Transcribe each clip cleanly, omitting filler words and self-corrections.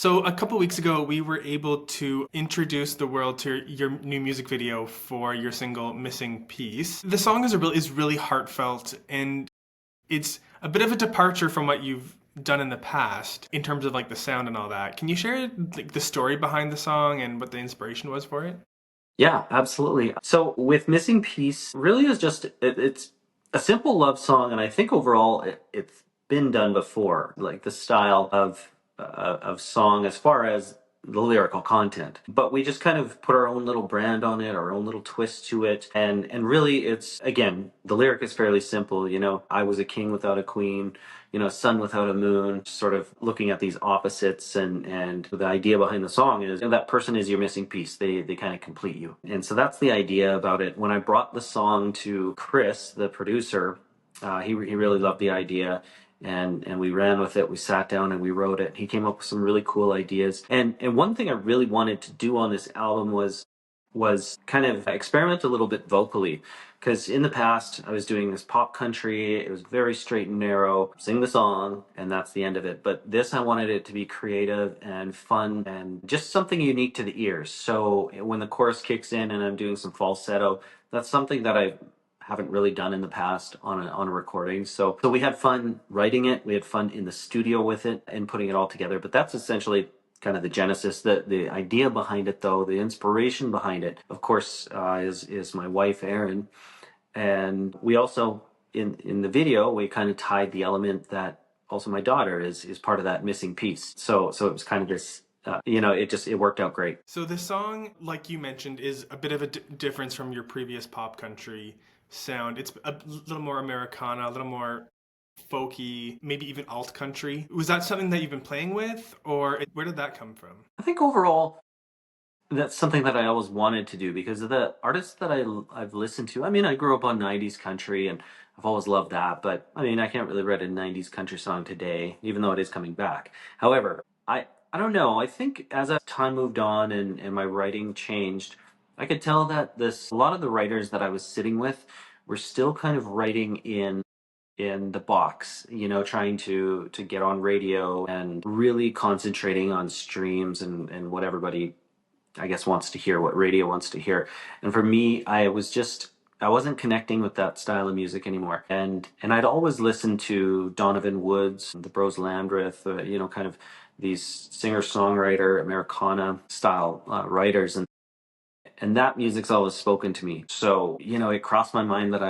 So a couple weeks ago, we were able to introduce the world to your new music video for your single "Missing Piece." The song is really heartfelt, and it's a bit of a departure from what you've done in the past in terms of like the sound and all that. Can you share like the story behind the song and what the inspiration was for it? Yeah, absolutely. So with Missing Piece, really is just it's a simple love song, and I think overall it's been done before, like the style of song as far as the lyrical content. But we just kind of put our own little brand on it, our own little twist to it, and really it's again the lyric is fairly simple. I was a king without a queen, sun without a moon, sort of looking at these opposites, and the idea behind the song is that person is your missing piece. They kind of complete you. And so that's the idea about it. When I brought the song to Chris, the producer, he really loved the idea. And we ran with it. We sat down and we wrote it. He came up with some really cool ideas. And one thing I really wanted to do on this album was kind of experiment a little bit vocally, because in the past I was doing this pop country. It was very straight and narrow, sing the song and that's the end of it. But this, I wanted it to be creative and fun and just something unique to the ears. So when the chorus kicks in and I'm doing some falsetto, that's something that I haven't really done in the past on a recording. So we had fun writing it. We had fun in the studio with it and putting it all together. But that's essentially kind of the genesis. The idea behind it, though, the inspiration behind it, of course, is my wife Erin. And we also in the video we kind of tied the element that also my daughter is part of that missing piece. So it was kind of this. It worked out great. So the song, like you mentioned, is a bit of a difference from your previous pop country sound. It's a little more Americana, a little more folky, maybe even alt country. Was that something that you've been playing with, or where did that come from? I think overall that's something that I always wanted to do because of the artists that I've listened to. I mean, I grew up on 90s country and I've always loved that, but I mean, I can't really write a 90s country song today, even though it is coming back. However, I don't know. I think time moved on and my writing changed, I could tell that a lot of the writers that I was sitting with were still kind of writing in the box, trying to get on radio and really concentrating on streams and what everybody, I guess, wants to hear, what radio wants to hear. And for me, I wasn't connecting with that style of music anymore. And I'd always listened to Donovan Woods, the Bros Landreth, kind of these singer-songwriter Americana style writers, and that music's always spoken to me. So, it crossed my mind that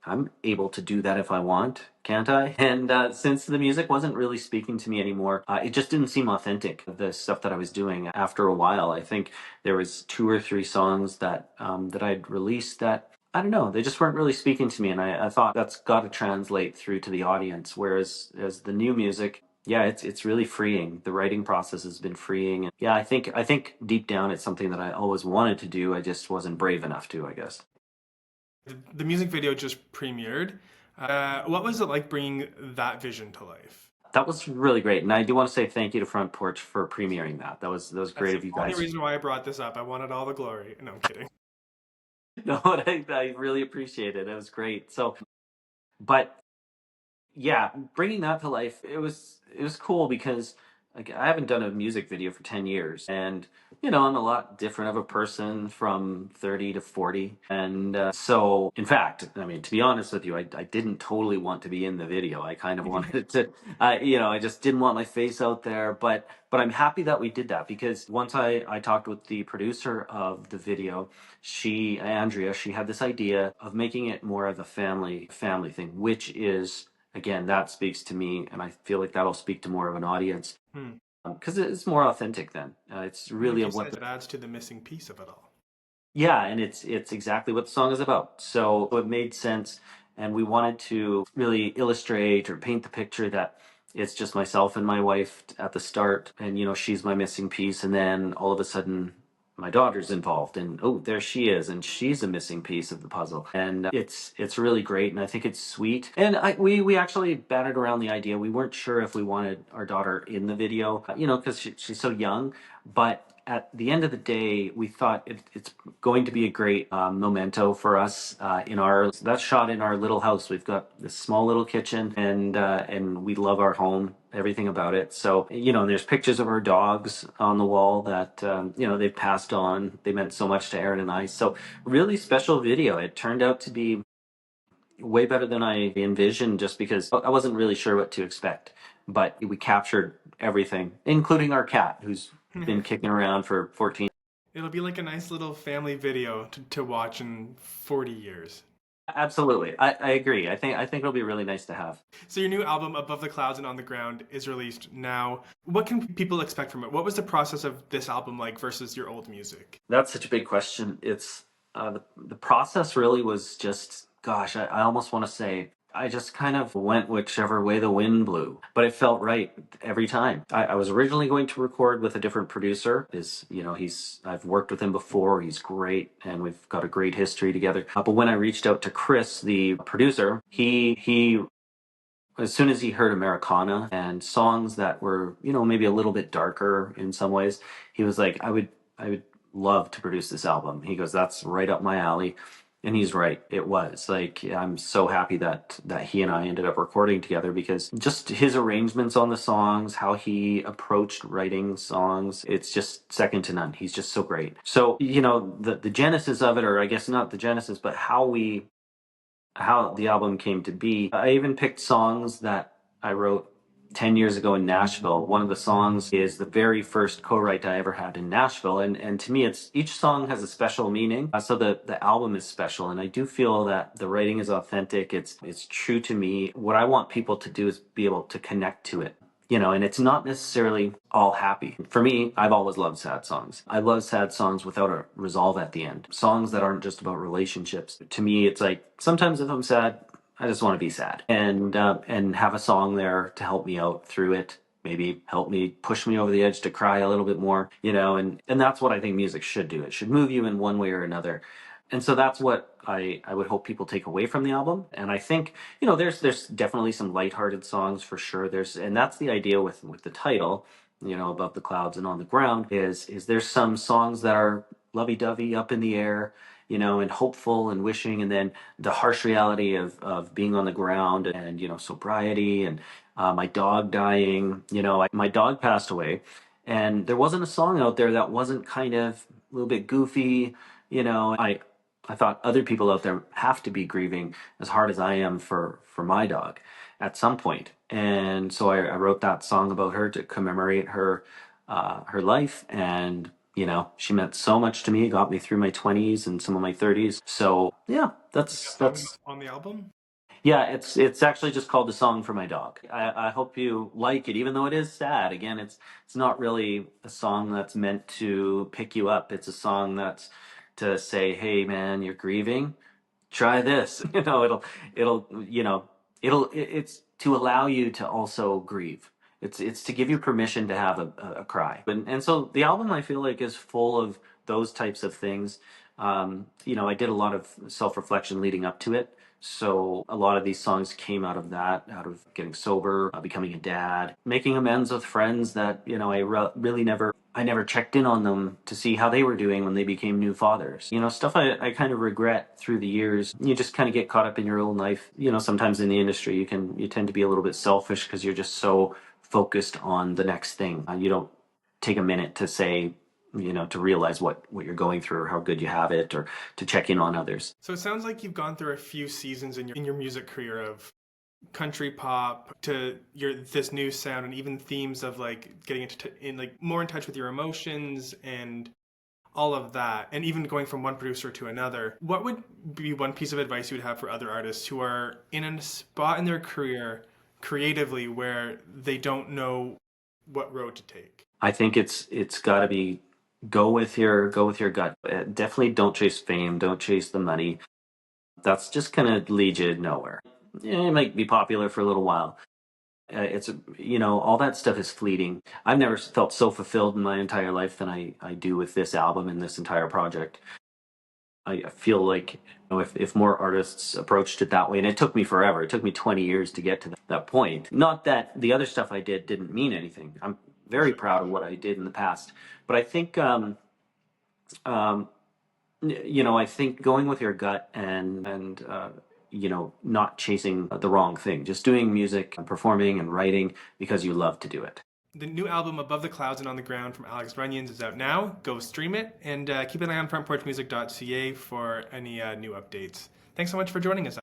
I'm able to do that if I want, can't I? And since the music wasn't really speaking to me anymore, it just didn't seem authentic, the stuff that I was doing. After a while, I think there was two or three songs that I'd released that, I don't know, they just weren't really speaking to me. And I thought that's got to translate through to the audience. Whereas as the new music, yeah, it's really freeing. The writing process has been freeing. And yeah, I think deep down it's something that I always wanted to do. I just wasn't brave enough to, I guess. The music video just premiered. What was it like bringing that vision to life? That was really great, and I do want to say thank you to Front Porch for premiering that. That was That's great the of you only guys. reason why I brought this up. I wanted all the glory. No, I'm kidding. No, I really appreciate it. It was great. But yeah, bringing that to life, it was cool because like I haven't done a music video for 10 years, and I'm a lot different of a person from 30 to 40. And so in fact, I mean, to be honest with you, I didn't totally want to be in the video. I kind of wanted it to, I just didn't want my face out there. But I'm happy that we did that, because once I talked with the producer of the video, Andrea, she had this idea of making it more of a family thing, which is, again, that speaks to me, and I feel like that'll speak to more of an audience, Hmm. because it's more authentic. Then it's really Like you of what said, it adds to the missing piece of it all. yeah, and it's exactly what the song is about. So it made sense, and we wanted to really illustrate or paint the picture that it's just myself and my wife at the start, and she's my missing piece, and then all of a sudden my daughter's involved, and oh, there she is, and she's a missing piece of the puzzle, and it's really great, and I think it's sweet. And we actually batted around the idea. We weren't sure if we wanted our daughter in the video, because she's so young, but at the end of the day, we thought it's going to be a great memento for us in our that's shot in our little house. We've got this small little kitchen, and we love our home, everything about it. So there's pictures of our dogs on the wall that they've passed on. They meant so much to Aaron and I. So really special video. It turned out to be way better than I envisioned, just because I wasn't really sure what to expect. But we captured everything, including our cat, who's been kicking around for 14. It'll be like a nice little family video to watch in 40 years. Absolutely, I agree. I think it'll be really nice to have. So your new album, Above the Clouds and On the Ground, is released now. What can people expect from it? What was the process of this album like versus your old music? That's such a big question. It's the process really was just, gosh, I almost want to say I just kind of went whichever way the wind blew, but it felt right every time. I was originally going to record with a different producer. I've worked with him before. He's great, and we've got a great history together. But when I reached out to Chris, the producer, he as soon as he heard Americana and songs that were, maybe a little bit darker in some ways, he was like, I would love to produce this album. He goes, that's right up my alley. And he's right. It was like, I'm so happy that he and I ended up recording together, because just his arrangements on the songs, how he approached writing songs, it's just second to none. He's just so great. So, the genesis of it, or I guess not the genesis, but how the album came to be. I even picked songs that I wrote 10 years ago in Nashville. One of the songs is the very first co-write I ever had in Nashville. And to me, it's each song has a special meaning. So the album is special. And I do feel that the writing is authentic. It's true to me. What I want people to do is be able to connect to it. And it's not necessarily all happy. For me, I've always loved sad songs. I love sad songs without a resolve at the end. Songs that aren't just about relationships. To me, it's like, sometimes if I'm sad, I just want to be sad, and have a song there to help me out through it. Maybe help me push me over the edge to cry a little bit more, and that's what I think music should do. It should move you in one way or another. And so that's what I would hope people take away from the album. And I think, there's definitely some lighthearted songs for sure. And that's the idea with the title, Above the Clouds and On the Ground, is there's some songs that are lovey-dovey, up in the air, and hopeful and wishing, and then the harsh reality of being on the ground, and, sobriety, and my dog dying. My dog passed away, and there wasn't a song out there that wasn't kind of a little bit goofy. I thought other people out there have to be grieving as hard as I am for my dog at some point. And so I wrote that song about her to commemorate her life. And, she meant so much to me, got me through my 20s and some of my 30s. So yeah, that's On the album? yeah, it's actually just called "The Song for My Dog." I hope you like it, even though it is sad. Again, it's not really a song that's meant to pick you up. It's a song that's to say, "Hey, man, you're grieving. Try this." It's to allow you to also grieve. It's to give you permission to have a cry. And so the album, I feel like, is full of those types of things. I did a lot of self-reflection leading up to it. So a lot of these songs came out of that, out of getting sober, becoming a dad, making amends with friends that, I never checked in on them to see how they were doing when they became new fathers. Stuff I kind of regret through the years. You just kind of get caught up in your own life. Sometimes in the industry, you tend to be a little bit selfish because you're just so focused on the next thing. You don't take a minute to say, to realize what you're going through, or how good you have it, or to check in on others. So it sounds like you've gone through a few seasons in your music career of country pop to this new sound, and even themes of like getting more in touch with your emotions and all of that, and even going from one producer to another. What would be one piece of advice you would have for other artists who are in a spot in their career creatively where they don't know what road to take? I think it's got to be go with your gut. Definitely don't chase fame, don't chase the money. That's just going to lead you nowhere. Yeah, it might be popular for a little while. All that stuff is fleeting. I've never felt so fulfilled in my entire life than I do with this album and this entire project. I feel like, if more artists approached it that way, and it took me forever. It took me 20 years to get to that point. Not that the other stuff I did didn't mean anything. I'm very proud of what I did in the past. But I think, um, I think going with your gut and not chasing the wrong thing, just doing music and performing and writing because you love to do it. The new album Above the Clouds and on the Ground from Alex Runions is out now. Go stream it, and keep an eye on frontporchmusic.ca for any new updates. Thanks so much for joining us.